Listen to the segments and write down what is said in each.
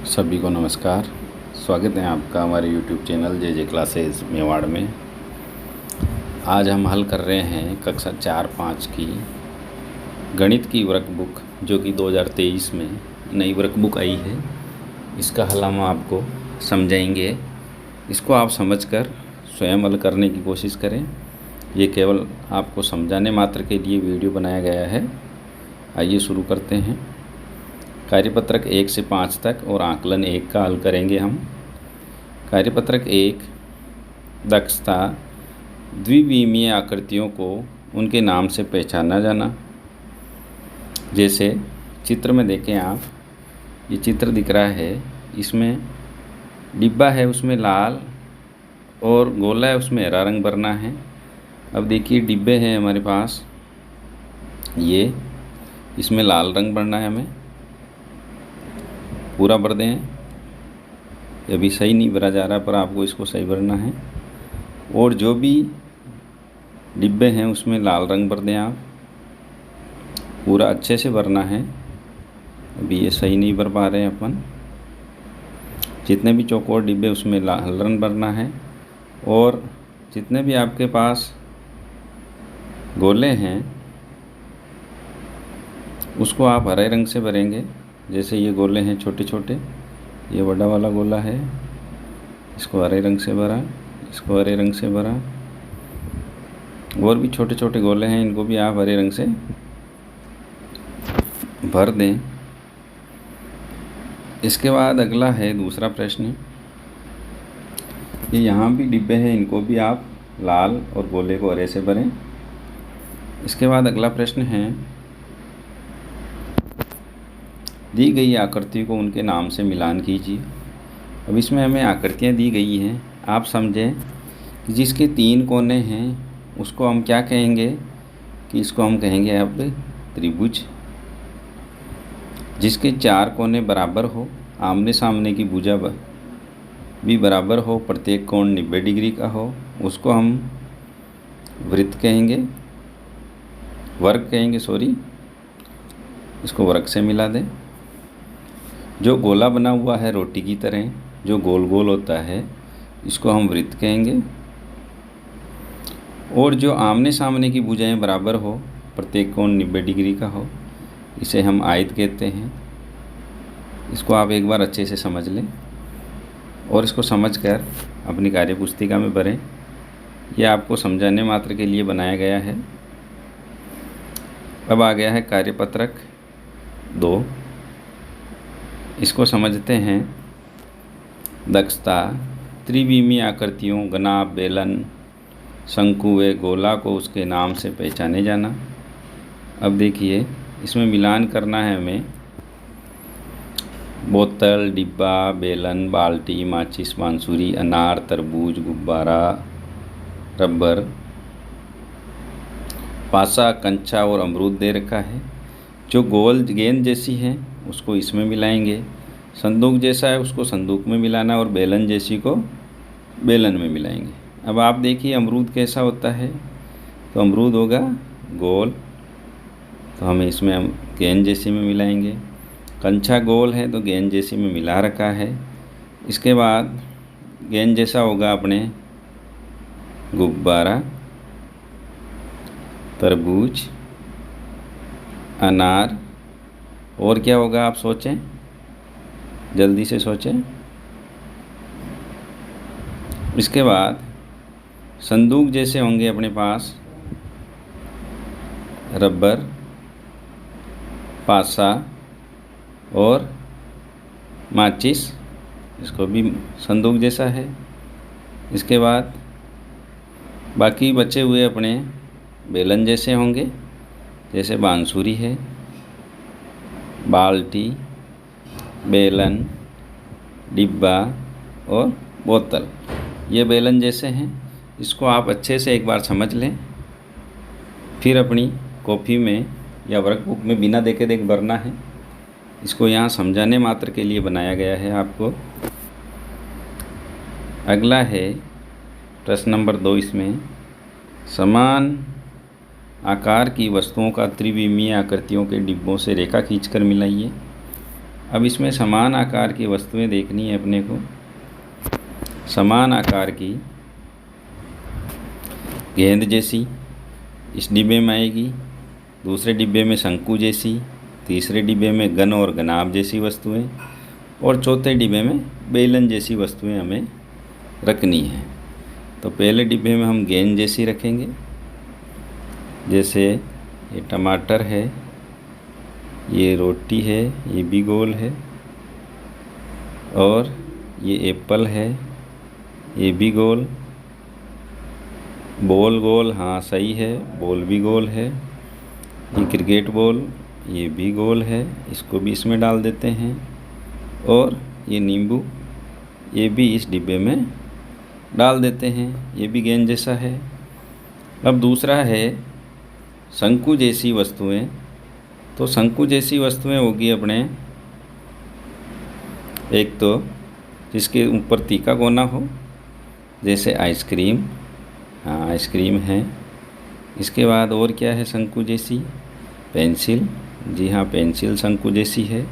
सभी को नमस्कार। स्वागत है आपका हमारे YouTube चैनल जे क्लासेस मेवाड़ में। आज हम हल कर रहे हैं कक्षा 4-5 की गणित की वर्कबुक, जो कि 2023 में नई वर्कबुक आई है। इसका हल हम आपको समझाएंगे। इसको आप समझकर स्वयं हल करने की कोशिश करें। ये केवल आपको समझाने मात्र के लिए वीडियो बनाया गया है। आइए शुरू करते हैं। कार्यपत्रक 1 से 5 तक और आकलन 1 का हल करेंगे हम। कार्यपत्रक 1, दक्षता द्विविमीय आकृतियों को उनके नाम से पहचाना जाना। जैसे चित्र में देखें आप, ये चित्र दिख रहा है, इसमें डिब्बा है, उसमें लाल, और गोला है, उसमें हरा रंग भरना है। अब देखिए डिब्बे हैं हमारे पास, ये इसमें लाल रंग भरना है, हमें पूरा भर दें। अभी सही नहीं भरा जा रहा, पर आपको इसको सही भरना है। और जो भी डिब्बे हैं उसमें लाल रंग भर दें आप, पूरा अच्छे से भरना है। अभी ये सही नहीं भर पा रहे हैं अपन। जितने भी चौकोर डिब्बे उसमें लाल रंग भरना है। और जितने भी आपके पास गोले हैं उसको आप हरे रंग से भरेंगे। जैसे ये गोले हैं छोटे छोटे, ये बड़ा वाला गोला है, इसको हरे रंग से भरा, इसको हरे रंग से भरा। और भी छोटे छोटे गोले हैं, इनको भी आप हरे रंग से भर दें। इसके बाद अगला है दूसरा प्रश्न। ये यहाँ भी डिब्बे हैं, इनको भी आप लाल और गोले को हरे से भरें। इसके बाद अगला प्रश्न है, दी गई आकृति को उनके नाम से मिलान कीजिए। अब इसमें हमें आकृतियाँ दी गई हैं, आप समझें कि जिसके 3 कोने हैं उसको हम क्या कहेंगे कि इसको हम कहेंगे अब त्रिभुज। जिसके 4 कोने बराबर हो, आमने सामने की भुजा भी बराबर हो, प्रत्येक कोण 90 डिग्री का हो, उसको हम वृत्त कहेंगे, वर्ग कहेंगे, सॉरी, इसको वर्ग से मिला दें। जो गोला बना हुआ है रोटी की तरह, जो गोल गोल होता है, इसको हम वृत्त कहेंगे। और जो आमने सामने की भुजाएं बराबर हो, प्रत्येक कोण 90 डिग्री का हो, इसे हम आयत कहते हैं। इसको आप एक बार अच्छे से समझ लें और इसको समझकर अपनी कार्यपुस्तिका में भरें। यह आपको समझाने मात्र के लिए बनाया गया है। अब आ गया है कार्यपत्रक 2। इसको समझते हैं। दक्षता त्रिविमीय आकृतियों घनाभ, बेलन, शंकु व गोला को उसके नाम से पहचाने जाना। अब देखिए इसमें मिलान करना है हमें। बोतल, डिब्बा, बेलन, बाल्टी, माचिस, बांसुरी, अनार, तरबूज, गुब्बारा, रबर, पासा, कंचा और अमरूद दे रखा है। जो गोल गेंद जैसी है उसको इसमें मिलाएंगे, संदूक जैसा है उसको संदूक में मिलाना, और बेलन जैसी को बेलन में मिलाएंगे। अब आप देखिए अमरूद कैसा होता है, तो अमरूद होगा गोल, तो हमें इसमें गेंद जैसी में मिलाएंगे। कंचा गोल है तो गेंद जैसी में मिला रखा है। इसके बाद गेंद जैसा होगा अपने गुब्बारा, तरबूज, अनार, और क्या होगा आप सोचें, जल्दी से सोचें। इसके बाद संदूक जैसे होंगे अपने पास रबर, पासा और माचिस, इसको भी संदूक जैसा है। इसके बाद बाकी बचे हुए अपने बेलन जैसे होंगे, जैसे बांसुरी है, बाल्टी, बेलन, डिब्बा और बोतल, ये बेलन जैसे हैं। इसको आप अच्छे से एक बार समझ लें, फिर अपनी कॉपी में या वर्कबुक में बिना देखे देख भरना है। इसको यहाँ समझाने मात्र के लिए बनाया गया है आपको। अगला है प्रश्न नंबर 2। इसमें समान आकार की वस्तुओं का त्रिविमीय आकृतियों के डिब्बों से रेखा खींचकर मिलाइए। अब इसमें समान आकार की वस्तुएं देखनी है अपने को। समान आकार की गेंद जैसी इस डिब्बे में आएगी, दूसरे डिब्बे में शंकु जैसी, तीसरे डिब्बे में गन और गनाब जैसी वस्तुएं, और चौथे डिब्बे में बेलन जैसी वस्तुएं हमें रखनी है। तो पहले डिब्बे में हम गेंद जैसी रखेंगे, जैसे ये टमाटर है, ये रोटी है, ये भी गोल है, और ये एप्पल है, ये भी गोल। बॉल गोल, हाँ सही है, बॉल भी गोल है। ये क्रिकेट बॉल, ये भी गोल है, इसको भी इसमें डाल देते हैं। और ये नींबू, ये भी इस डिब्बे में डाल देते हैं, ये भी गेंद जैसा है। अब दूसरा है शंकु जैसी वस्तुएं। तो शंकु जैसी वस्तुएं होगी अपने, एक तो जिसके ऊपर तीखा कोना हो, जैसे आइसक्रीम, हाँ आइसक्रीम है। इसके बाद और क्या है शंकु जैसी? पेंसिल, जी हाँ पेंसिल शंकु जैसी है।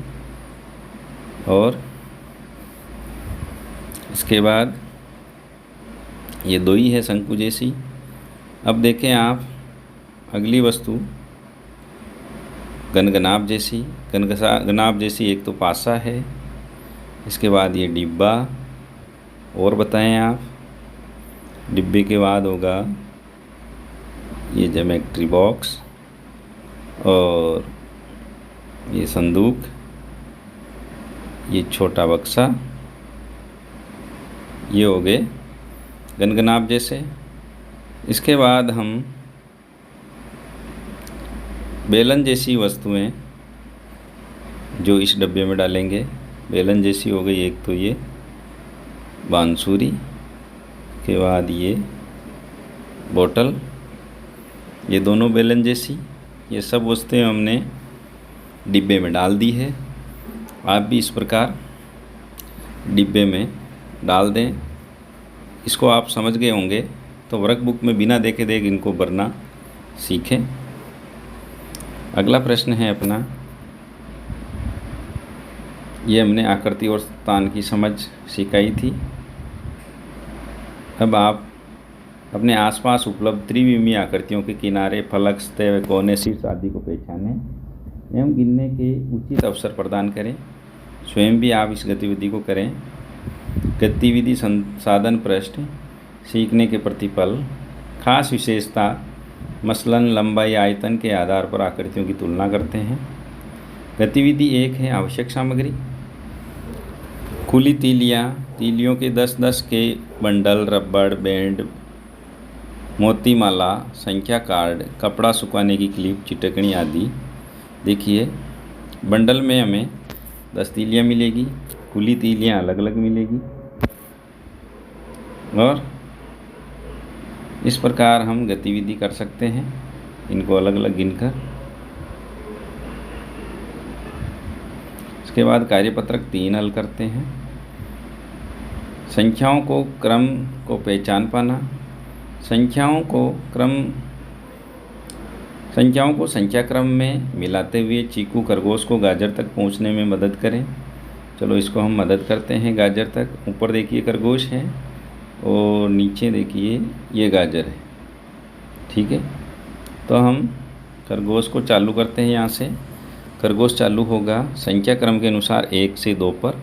और इसके बाद ये दो ही है शंकु जैसी। अब देखें आप अगली वस्तु गनगनाब जैसी। गनगनाब जैसी एक तो पासा है, इसके बाद ये डिब्बा, और बताएं आप। डिब्बे के बाद होगा ये ज्योमेट्री बॉक्स, और ये संदूक, ये छोटा बक्सा। ये हो गए गनगनाब जैसे। इसके बाद हम बेलन जैसी वस्तुएं जो इस डब्बे में डालेंगे। बेलन जैसी हो गई एक तो ये बांसुरी, के बाद ये बोतल, ये दोनों बेलन जैसी। ये सब वस्तुएं हमने डिब्बे में डाल दी है। आप भी इस प्रकार डिब्बे में डाल दें। इसको आप समझ गए होंगे तो वर्कबुक में बिना देखे देख इनको भरना सीखें। अगला प्रश्न है अपना, ये हमने आकृति और स्थान की समझ सिखाई थी। अब आप अपने आसपास उपलब्ध त्रिविमीय आकृतियों के किनारे, फलक, सतह, कोने, शीर्ष आदि को पहचानें एवं गिनने के उचित अवसर प्रदान करें। स्वयं भी आप इस गतिविधि को करें। गतिविधि संसाधन पृष्ठ, सीखने के प्रतिफल, खास विशेषता, मसलन लंबाई, आयतन के आधार पर आकृतियों की तुलना करते हैं। गतिविधि 1 है आवश्यक सामग्री। खुली तीलियाँ, तीलियों के 10-10 के बंडल, रबड़ बैंड, मोती माला, संख्या कार्ड, कपड़ा सुखाने की क्लिप, चिटकनी आदि। देखिए बंडल में हमें 10 तीलियाँ मिलेगी, खुली तीलियाँ अलग अलग मिलेगी, और इस प्रकार हम गतिविधि कर सकते हैं इनको अलग अलग गिनकर। इसके बाद कार्यपत्रक 3 हल करते हैं। संख्याओं को क्रम को पहचान पाना। संख्याओं को संख्या क्रम में मिलाते हुए चीकू खरगोश को गाजर तक पहुंचने में मदद करें। चलो इसको हम मदद करते हैं गाजर तक। ऊपर देखिए खरगोश है और नीचे देखिए ये गाजर है, ठीक है। तो हम खरगोश को चालू करते हैं यहाँ से। खरगोश चालू होगा संख्या क्रम के अनुसार 1 से 2 पर,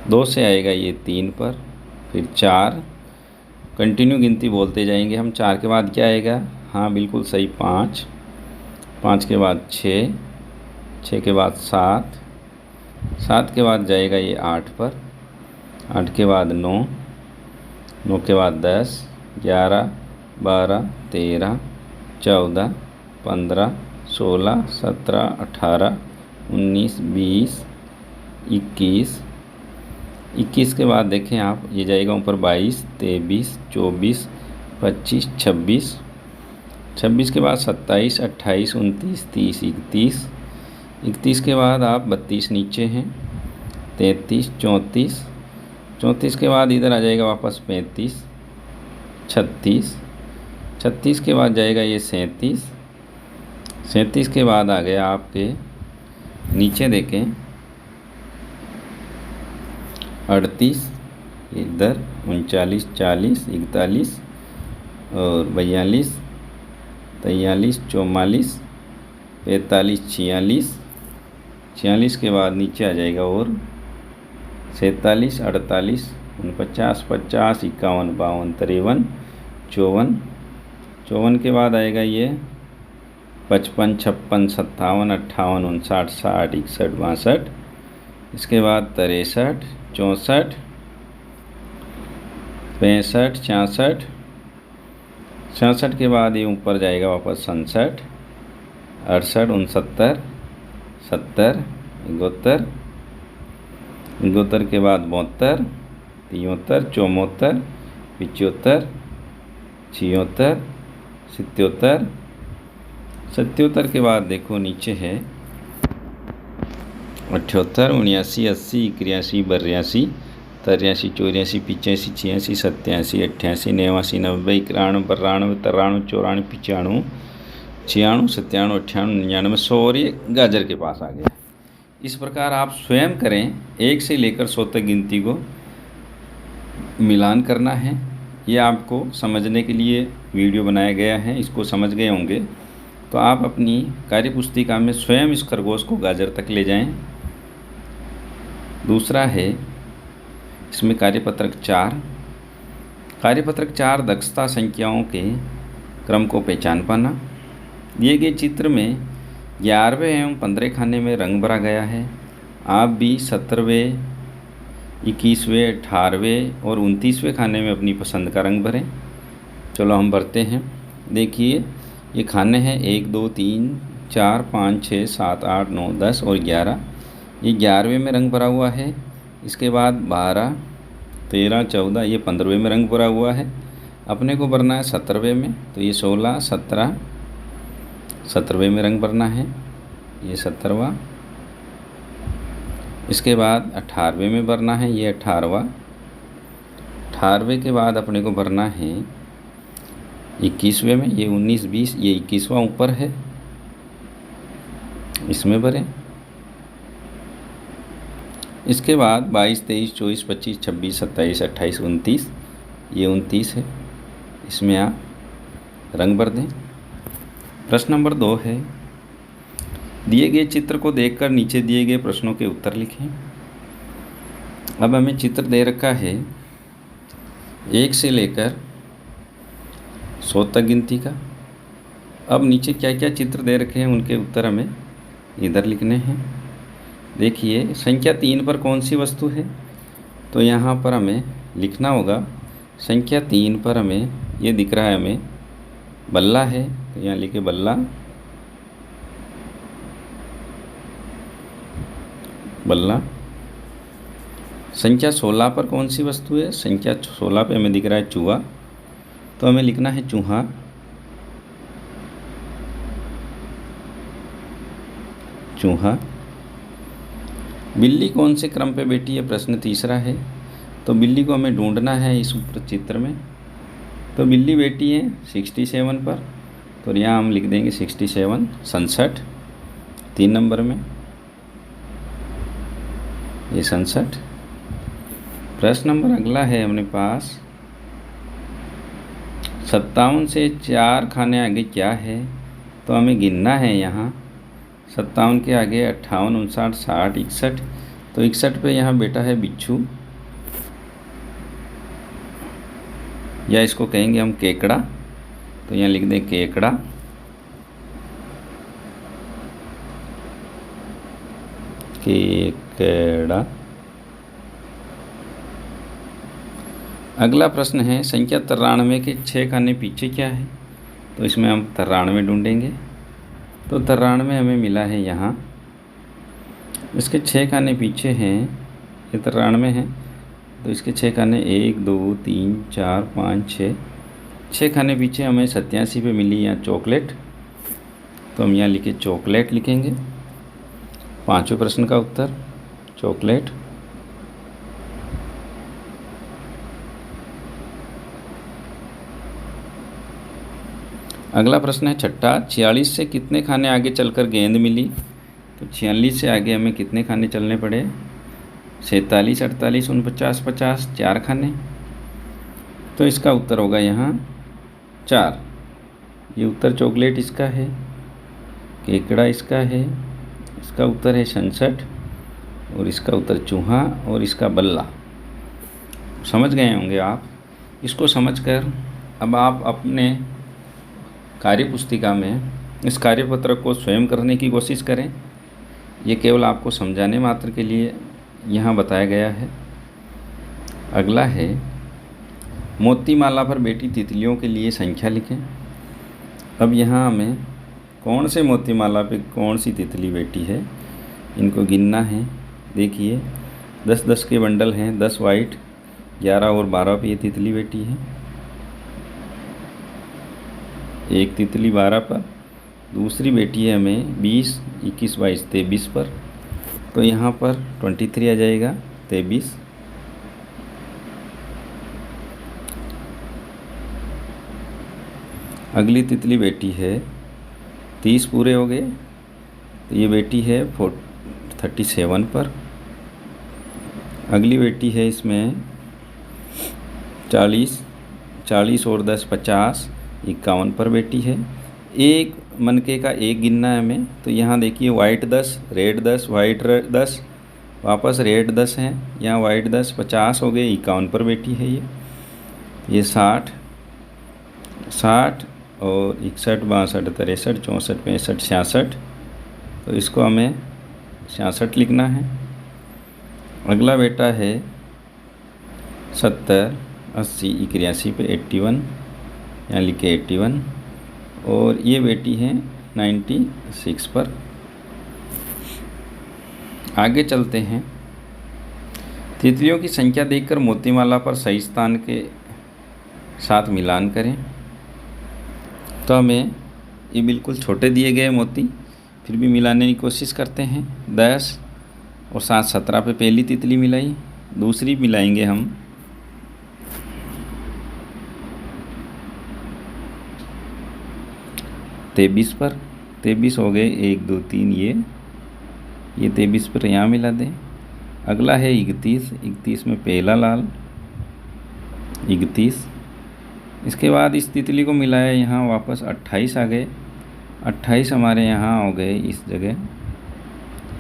2 से आएगा ये 3 पर, फिर 4, कंटिन्यू गिनती बोलते जाएंगे हम। 4 के बाद क्या आएगा? हाँ बिल्कुल सही 5, 5 के बाद 6, 6 के बाद 7, 7 के बाद जाएगा ये 8 पर, 8 के बाद 9, 9 के बाद 10, 11, 12, 13, 14, 15, 16, 17, 18, 19, 20, 21, 21 के बाद देखें आप ये जाएगा ऊपर 22, 23, 24, 25, 26, 26 के बाद 27, 28, 29, 30, 31, 31 के बाद आप 32 नीचे हैं, 33, 34, 34 के बाद इधर आ जाएगा वापस 35, 36, 36 के बाद जाएगा ये 37, 37 के बाद आ गया आपके नीचे देखें 38 इधर 39 40 41 और 42 43 44 45 46 46 के बाद नीचे आ जाएगा और 47 48 49 50 51 52 53 54 54 के बाद आएगा ये 55 56 57 58 59 60 61 62 इसके बाद 63 64 65 66 66 के बाद ये ऊपर जाएगा वापस 67 68 69 70 71 71 के बाद 72 73 74 75 76 77 77 के बाद देखो नीचे है 78 79 80 81 82 83 84 85 86 87 88 89 90 91 92 93 94 95 96 97 98 99 100 और ये गाजर के पास आ गया। इस प्रकार आप स्वयं करें, 1 से लेकर 100 तक गिनती को मिलान करना है। ये आपको समझने के लिए वीडियो बनाया गया है, इसको समझ गए होंगे तो आप अपनी कार्यपुस्तिका में स्वयं इस खरगोश को गाजर तक ले जाएं। दूसरा है इसमें कार्यपत्रक 4। कार्यपत्रक 4 दक्षता संख्याओं के क्रम को पहचान पाना। दिए गए चित्र में 11वें एवं 15वें खाने में रंग भरा गया है। आप भी 17वें 21वें 18वें और 29वें खाने में अपनी पसंद का रंग भरें। चलो हम भरते हैं। देखिए ये खाने हैं 1 2 3 4 5 6 7 8 9 10 और 11। ये 11वें में रंग भरा हुआ है। इसके बाद 12 13 14 ये 15वें में रंग भरा हुआ है। अपने को भरना है 17वें में, तो ये 16 17 17वें में रंग भरना है, ये 17वां। इसके बाद 18वें में भरना है, ये 18वां। 18वें के बाद अपने को भरना है 21वें में, ये 19 20 ये 21वां ऊपर है, इसमें भरें। इसके बाद 22 23 24 25 26 27 28 29 ये 29 है, इसमें आप रंग भर दें। प्रश्न नंबर 2 है, दिए गए चित्र को देखकर नीचे दिए गए प्रश्नों के उत्तर लिखें। अब हमें चित्र दे रखा है 1 से लेकर 100 तक गिनती का। अब नीचे क्या क्या चित्र दे रखे हैं उनके उत्तर हमें इधर लिखने हैं। देखिए संख्या 3 पर कौन सी वस्तु है, तो यहाँ पर हमें लिखना होगा संख्या 3 पर हमें ये दिख रहा है, हमें बल्ला है, तो यहाँ लिखे बल्ला। बल्ला। संख्या 16 पर कौन सी वस्तु है, संख्या 16 पे हमें दिख रहा है चूहा, तो हमें लिखना है चूहा। चूहा। बिल्ली कौन से क्रम पे बैठी है, प्रश्न तीसरा है, तो बिल्ली को हमें ढूंढना है इस चित्र में। तो बिल्ली बैठी है 67 पर, तो यहाँ हम लिख देंगे 67 67 3 नंबर में, ये 67। प्रश्न नंबर अगला है अपने पास 57 से 4 खाने आगे क्या है, तो हमें गिनना है यहाँ 57 के आगे 58 59 60 61, तो 61 पे यहाँ बैठा है बिच्छू, या इसको कहेंगे हम केकड़ा, तो यहाँ लिख दें केकड़ा। केकड़ा। अगला प्रश्न है संख्या 93 के 6 खाने पीछे क्या है, तो इसमें हम 93 ढूंढेंगे। तो 93 हमें मिला है यहाँ, इसके 6 खाने पीछे हैं, ये 93 है, तो इसके 6 खाने 1 2 3 4 5 6 खाने पीछे हमें 87 पे मिली यहाँ चॉकलेट, तो हम यहाँ लिखे चॉकलेट लिखेंगे। 5वें प्रश्न का उत्तर चॉकलेट। अगला प्रश्न है छठा, 46 से कितने खाने आगे चलकर गेंद मिली, तो 46 से आगे हमें कितने खाने चलने पड़े, 47, 48, 49, 50, 4 खाने। तो इसका उत्तर होगा यहाँ 4। ये उत्तर चॉकलेट इसका है, केकड़ा इसका है, इसका उत्तर है 66, और इसका उत्तर चूहा, और इसका बल्ला। समझ गए होंगे आप। इसको समझकर अब आप अपने कार्यपुस्तिका में इस कार्यपत्र को स्वयं करने की कोशिश करें। ये केवल आपको समझाने मात्र के लिए यहाँ बताया गया है। अगला है मोतीमाला पर बैठी तितलियों के लिए संख्या लिखें। अब यहाँ हमें कौन से मोतीमाला पे कौन सी तितली बैठी है इनको गिनना है। देखिए 10-10 के बंडल हैं, 10 वाइट, 11 और 12 पे ये तितली बैठी है। एक तितली 12 पर, दूसरी बैठी है हमें 20, 21, 22, 23 पर। तो यहाँ पर 23 आ जाएगा, 23। अगली तितली बैठी है 30 पूरे हो गए, तो ये बैठी है 37 पर। अगली बैठी है इसमें 40 और 10 50, 51 पर बैठी है। एक मनके का एक गिनना है हमें, तो यहाँ देखिए वाइट 10, रेड 10, वाइट 10, वापस रेड 10 हैं, यहाँ वाइट 10, 50 हो गए, 51 पर बैठी है ये 60 और 61, 62, 63, 64, 65, 66। तो इसको हमें 66 लिखना है। अगला बेटा है 70, 80, 81 पे 81, यहाँ लिखे 81, और ये बेटी है 96 पर। आगे चलते हैं। तितलियों की संख्या देखकर मोतीमाला पर सही स्थान के साथ मिलान करें। तो हमें ये बिल्कुल छोटे दिए गए मोती, फिर भी मिलाने की कोशिश करते हैं। 10 और 7, 17 पे पहली तितली मिलाई, दूसरी मिलाएंगे हम 23 पर। 23 हो गए, 1, 2, 3, ये 23 पर यहाँ मिला दें। अगला है 31 में पहला लाल 31। इसके बाद इस तितली को मिलाया, यहाँ वापस 28 आ गए। 28 हमारे यहाँ हो गए, इस जगह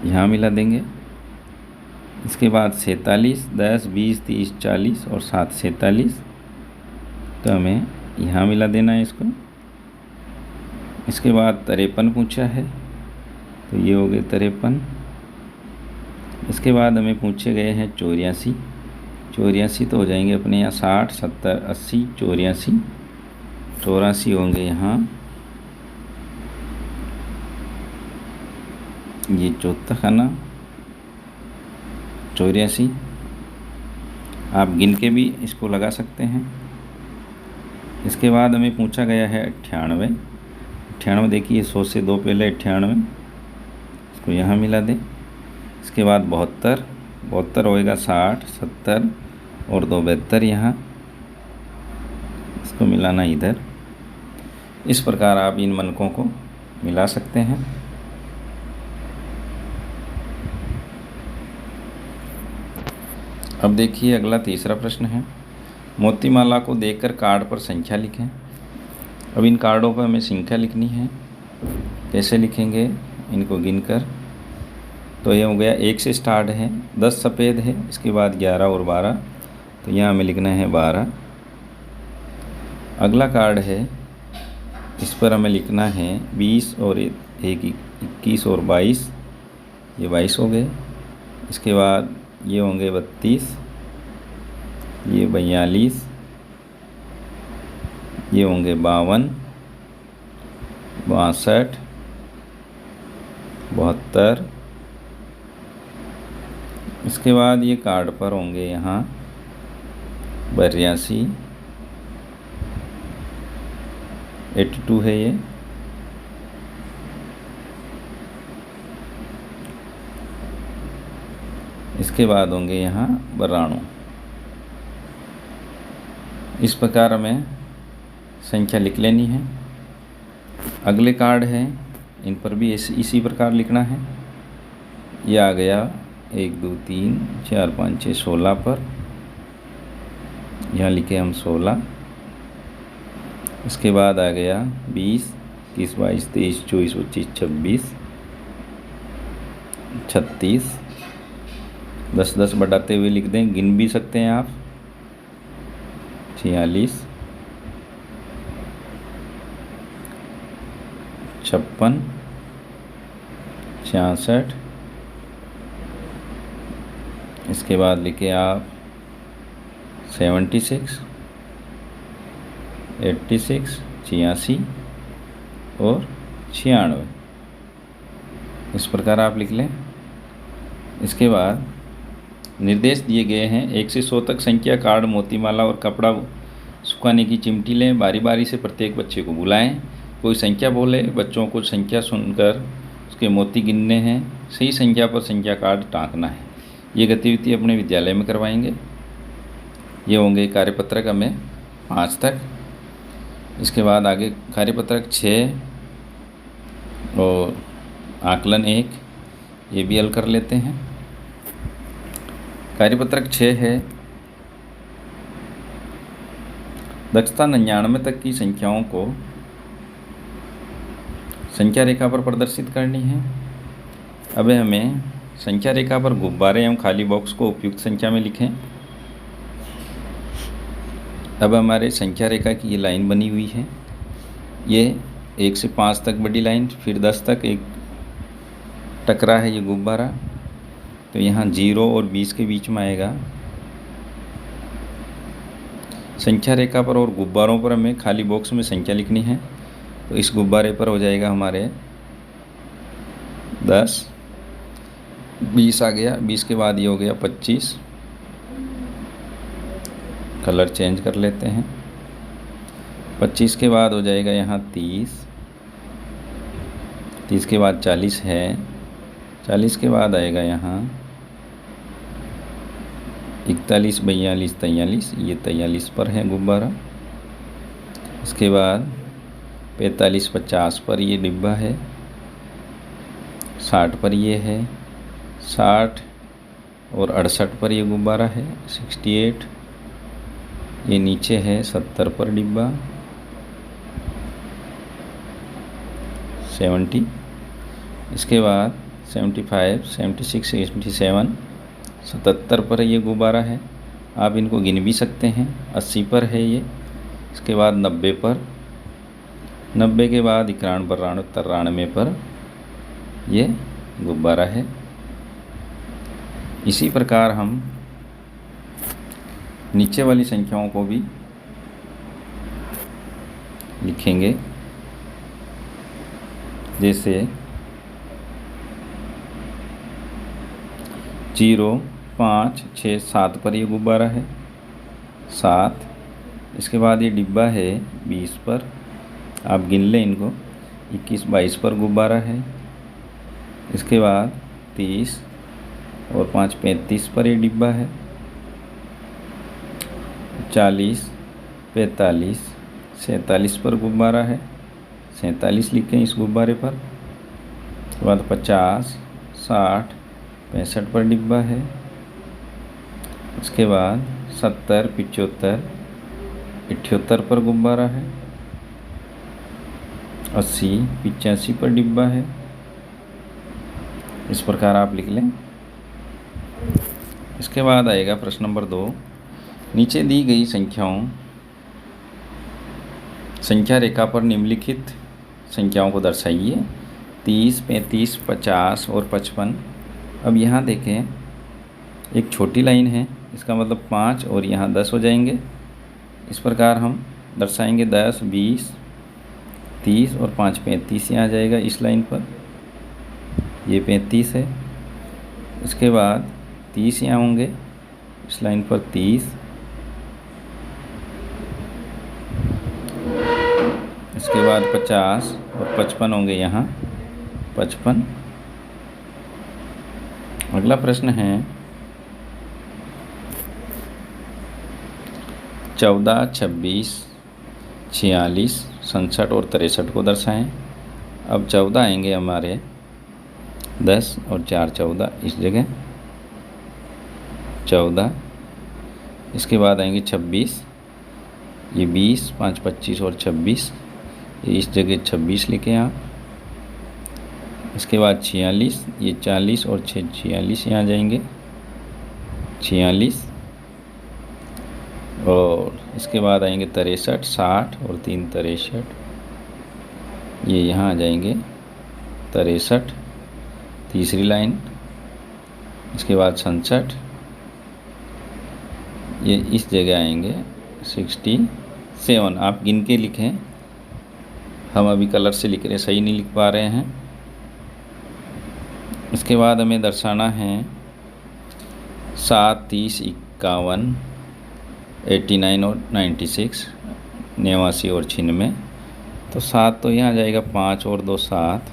यहाँ मिला देंगे। इसके बाद 47, 10, 20, 30, 40 और 7, 47। तो हमें यहाँ मिला देना है इसको। इसके बाद 53 पूछा है, तो ये हो गए 53। इसके बाद हमें पूछे गए हैं 84 तो हो जाएंगे अपने यहाँ 60, 70, 80, 84 होंगे यहाँ। ये चौथा खाना 84, आप गिन के भी इसको लगा सकते हैं। इसके बाद हमें पूछा गया है 98। देखिए 100 से 2 पहले 98, इसको यहाँ मिला दें। इसके बाद 72 होएगा 60, 70 और 2 72 यहाँ, इसको मिलाना इधर। इस प्रकार आप इन मनकों को मिला सकते हैं। अब देखिए अगला तीसरा प्रश्न है। मोतीमाला को देखकर कार्ड पर संख्या लिखें। अब इन कार्डों पर हमें संख्या लिखनी है। कैसे लिखेंगे इनको गिनकर? तो ये हो गया 1 से स्टार्ट है, 10 सफ़ेद है, इसके बाद 11 और 12, तो यहाँ हमें लिखना है 12। अगला कार्ड है, इस पर हमें लिखना है 20 और 1 21 और 22, ये 22 हो गए। इसके बाद ये होंगे 32, ये 42, ये होंगे 52, 62, 72। इसके बाद ये कार्ड पर होंगे यहाँ 82, 82 है ये। इसके बाद होंगे यहाँ 92। इस प्रकार हमें संख्या लिख लेनी है। अगले कार्ड है, इन पर भी इसी प्रकार लिखना है। ये आ गया 1 2 3 4 5 6 16 पर, यहाँ लिखे हम 16। इसके बाद आ गया 20 21 22 23 24 25 26 36। 10 10 बढ़ाते हुए लिख दें, गिन भी सकते हैं आप। 46 56 66। इसके बाद लिखे आप 76 86 86 और 96। इस प्रकार आप लिख लें। इसके बाद निर्देश दिए गए हैं। 1 से 100 तक संख्या, कार्ड, मोतीमाला और कपड़ा सुखाने की चिमटी लें। बारी बारी से प्रत्येक बच्चे को बुलाएं। कोई संख्या बोले, बच्चों को संख्या सुनकर उसके मोती गिनने हैं। सही संख्या पर संख्या कार्ड टाँकना है। ये गतिविधि अपने विद्यालय में करवाएंगे। ये होंगे कार्यपत्रक हमें 5 तक। इसके बाद आगे कार्यपत्रक 6 और आकलन 1, ये भी हल कर लेते हैं। कार्यपत्रक 6 है, दक्षता 99 तक की संख्याओं को संख्या रेखा पर प्रदर्शित करनी है। अब हमें संख्या रेखा पर गुब्बारे एवं खाली बॉक्स को उपयुक्त संख्या में लिखें। अब हमारे संख्या रेखा की ये लाइन बनी हुई है। ये 1 से 5 तक बड़ी लाइन, फिर 10 तक एक टकरा है ये गुब्बारा। तो यहाँ 0 और 20 के बीच में आएगा। संख्या रेखा पर और गुब्बारों पर हमें खाली बॉक्स में संख्या लिखनी है। तो इस गुब्बारे पर हो जाएगा हमारे 10, 20 आ गया। 20 के बाद ये हो गया 25। कलर चेंज कर लेते हैं। 25 के बाद हो जाएगा यहाँ 30। 30 के बाद 40 है। 40 के बाद आएगा यहाँ 41 42 43। ये 43 पर है गुब्बारा। इसके बाद 45 50 पर ये डिब्बा है। 60 पर ये है। 60 और 68 पर ये गुब्बारा है। 68 ये नीचे है। 70 पर डिब्बा। 70। इसके बाद 75 76 77 77 पर ये गुब्बारा है। आप इनको गिन भी सकते हैं। 80 पर है ये। इसके बाद 90 पर। 90 के बाद 91 92 93 पर ये गुब्बारा है। इसी प्रकार हम नीचे वाली संख्याओं को भी लिखेंगे। जैसे 0 5 6 7 पर ये गुब्बारा है। 7। इसके बाद ये डिब्बा है 20 पर। आप गिन लें इनको। 21 22 पर गुब्बारा है। इसके बाद 30 और 5 35 पर ये डिब्बा है। 40 45 47 पर गुब्बारा है। 47 लिखें इस गुब्बारे पर। उसके बाद 50 60 65 पर डिब्बा है। उसके बाद 70 75 78 पर गुब्बारा है। 80 85 पर डिब्बा है। इस प्रकार आप लिख लें। इसके बाद आएगा प्रश्न नंबर 2। नीचे दी गई संख्या रेखा पर निम्नलिखित संख्याओं को दर्शाइए। 30 35 50 और 55। अब यहाँ देखें, एक छोटी लाइन है, इसका मतलब 5 और यहाँ 10 हो जाएंगे। इस प्रकार हम दर्शाएंगे 10 20 30 और 5 35 यहाँ आ जाएगा इस लाइन पर। ये 35 है। इसके बाद 30 यहाँ होंगे इस लाइन पर। 30। इसके बाद 50 और 55 होंगे यहाँ 55। अगला प्रश्न है 14 26 46 67 और 63 को दर्शाएं। अब 14 आएंगे हमारे 10 और 4 14 इस जगह। 14, इसके बाद आएंगे 26, ये 20, 5 25 और 26, ये इस जगह 26 लिखें आप। इसके बाद 46, ये 40 और 6 46 यहाँ जाएंगे 46, और इसके बाद आएंगे 63, 60 और 3 63, ये यहाँ आ जाएंगे 63, तीसरी लाइन। इसके बाद 67, ये इस जगह आएंगे 67, आप गिन के लिखें, हम अभी कलर से लिख रहे, सही नहीं लिख पा रहे हैं। इसके बाद हमें दर्शाना है 7, 30, 51, 89 और 96, 89 और 96। तो 7 तो यहाँ जाएगा, 5 और 2 7,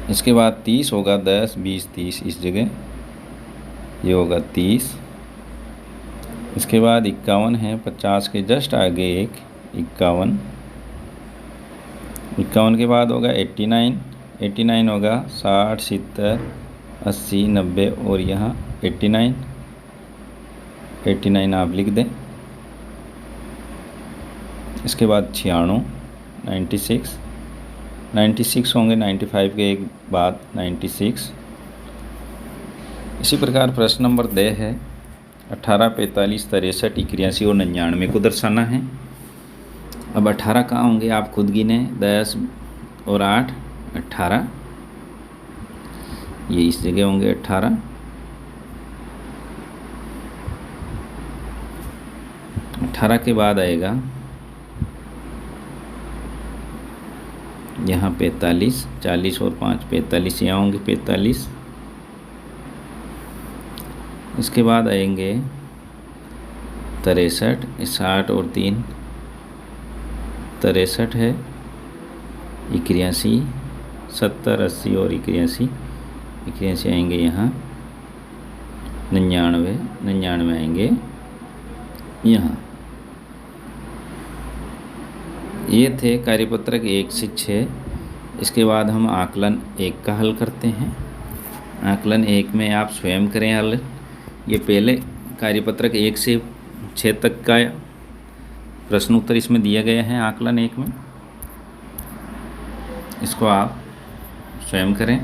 इसके बाद 30 होगा, 10 20 30 इस जगह, ये होगा 30। इसके बाद 51 है, 50 के जस्ट आगे एक 51, 51 के बाद होगा 89, 89 होगा 60 70 80 90 और यहाँ 89, 89 आप लिख दें। इसके बाद 96, 96, 96 होंगे, 95 के एक बाद 96। इसी प्रकार प्रश्न नंबर 2 है 18, 45, 63, 81 और 99 को दर्शाना है। अब 18 कहाँ होंगे आप खुद गिने, 10 और 8 18, ये इस जगह होंगे 18। अठारह के बाद आएगा यहाँ 45, 40 और 5 45, यहाँ होंगे 45। इसके बाद आएंगे 63, 60 और 3 63 है, 81, 70 80 और 81, 81 आएंगे यहाँ 99, 99 आएंगे यहाँ। ये थे कार्यपत्रक 1 से 6। इसके बाद हम आकलन 1 का हल करते हैं। आकलन 1 में आप स्वयं करें हल। ये पहले कार्यपत्रक 1 से 6 तक का प्रश्न उत्तर इसमें दिया गया है आकलन 1 में, इसको आप स्वयं करें।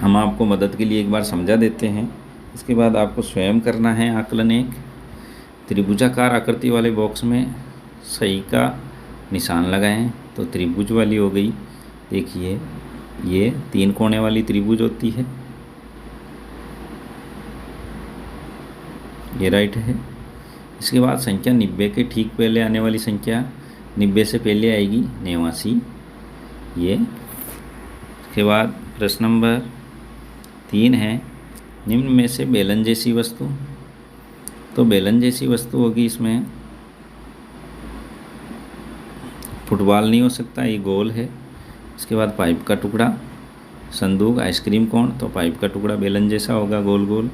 हम आपको मदद के लिए एक बार समझा देते हैं, इसके बाद आपको स्वयं करना है आकलन 1। त्रिभुजाकार आकृति वाले बॉक्स में सही का निशान लगाएं तो त्रिभुज वाली हो गई। देखिए ये 3 कोने वाली त्रिभुज होती है, ये राइट है। इसके बाद संख्या 90 के ठीक पहले आने वाली संख्या 90 से पहले आएगी 89, ये। इसके बाद प्रश्न नंबर 3 है निम्न में से बेलन जैसी वस्तु। तो बेलन जैसी वस्तु होगी, इसमें फुटबॉल नहीं हो सकता, ये गोल है। इसके बाद पाइप का टुकड़ा, संदूक, आइसक्रीम कोन, तो पाइप का टुकड़ा बेलन जैसा होगा, गोल गोल।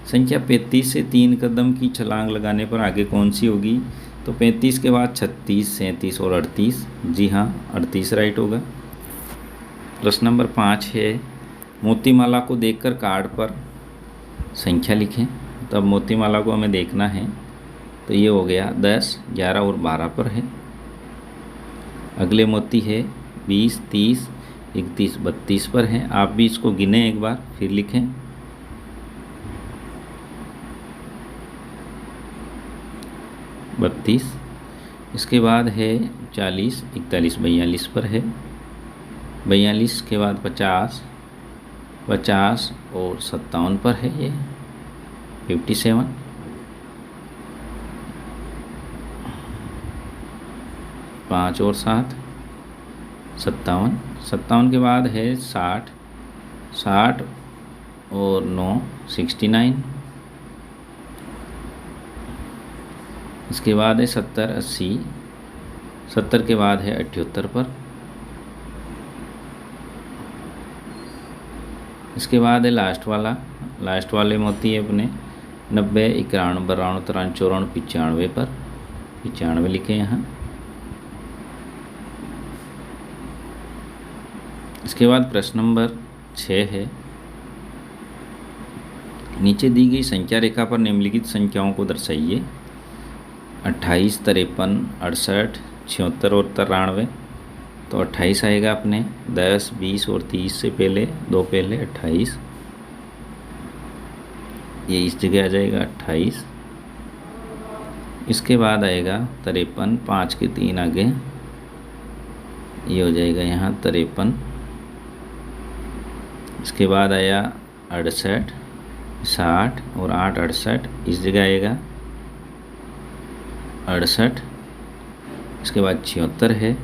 संख्या 35 से 3 कदम की छलांग लगाने पर आगे कौन सी होगी। तो 35 के बाद 36, 37 और 38, जी हाँ 38 राइट होगा। प्रश्न नंबर 5 है मोतीमाला को देखकर कार्ड पर संख्या लिखें। तो अब मोतीमाला को हमें देखना है, तो ये हो गया 10, 11 और 12 पर है। अगले मोती है 20, 30, 31, 32 पर है। आप भी इसको गिने एक बार फिर लिखें। बत्तीस। इसके बाद है 40, 41, 42 पर है। 42 के बाद 50, 50 और 57 पर है, ये 57। पाँच और 7 57, 57 के बाद है 60, 60 और 9 69। इसके बाद है 70, 80, 70 के बाद है 78 पर। इसके बाद है लास्ट वाले मोती है अपने 90, 91, 92, 93, 94, 95 पर। 95 लिखे यहाँ। इसके बाद प्रश्न नंबर 6 है, नीचे दी गई संख्या रेखा पर निम्नलिखित संख्याओं को दर्शाइए। 28, 53, 68, 76 और 93। तो 28 आएगा अपने 10, 20 और 30 से पहले, दो पहले 28, ये इस जगह आ जाएगा 28। इसके बाद आएगा 53, 5 के 3 आगे, ये हो जाएगा यहाँ 53। इसके बाद आया 68, 60 और 8, 68, इस जगह आएगा 68। इसके बाद 76 है,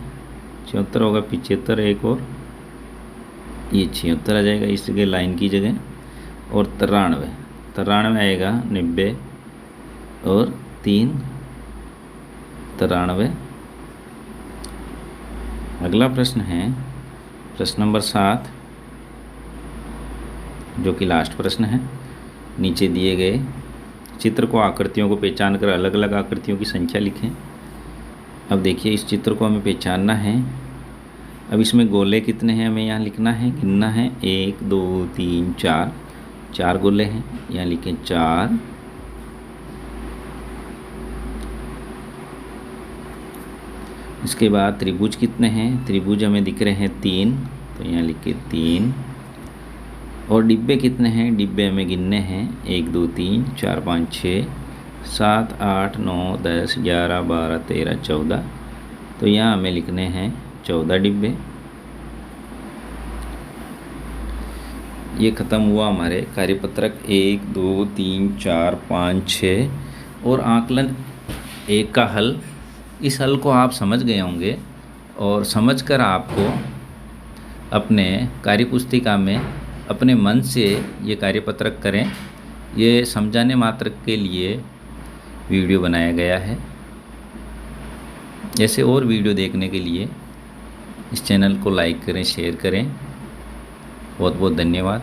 76 होगा 75, एक और ये 76 आ जाएगा इस जगह लाइन की जगह। और 93 आएगा 90 और 3, 93। अगला प्रश्न है प्रश्न नंबर 7, जो कि लास्ट प्रश्न है। नीचे दिए गए चित्र को आकृतियों को पहचान कर अलग अलग आकृतियों की संख्या लिखें। अब देखिए इस चित्र को हमें पहचानना है। अब इसमें गोले कितने हैं हमें यहाँ लिखना है, गिनना है। 1, 2, 3, 4, 4 गोले हैं, यहाँ लिखें 4। इसके बाद त्रिभुज कितने हैं, त्रिभुज हमें दिख रहे हैं 3, तो यहाँ लिखे 3। और डिब्बे कितने हैं, डिब्बे हमें गिनने हैं 1, 2, 3, 4, 5, 6, 7, 8, 9, 10, 11, 12, 13, 14। तो यहाँ हमें लिखने हैं 14 डिब्बे। ये ख़त्म हुआ हमारे कार्यपत्रक 1, 2, 3, 4, 5, 6 और आकलन 1 का हल। इस हल को आप समझ गए होंगे और समझकर आपको अपने कार्यपुस्तिका में अपने मन से ये कार्यपत्रक करें। ये समझाने मात्र के लिए वीडियो बनाया गया है। ऐसे और वीडियो देखने के लिए इस चैनल को लाइक करें, शेयर करें। बहुत बहुत धन्यवाद।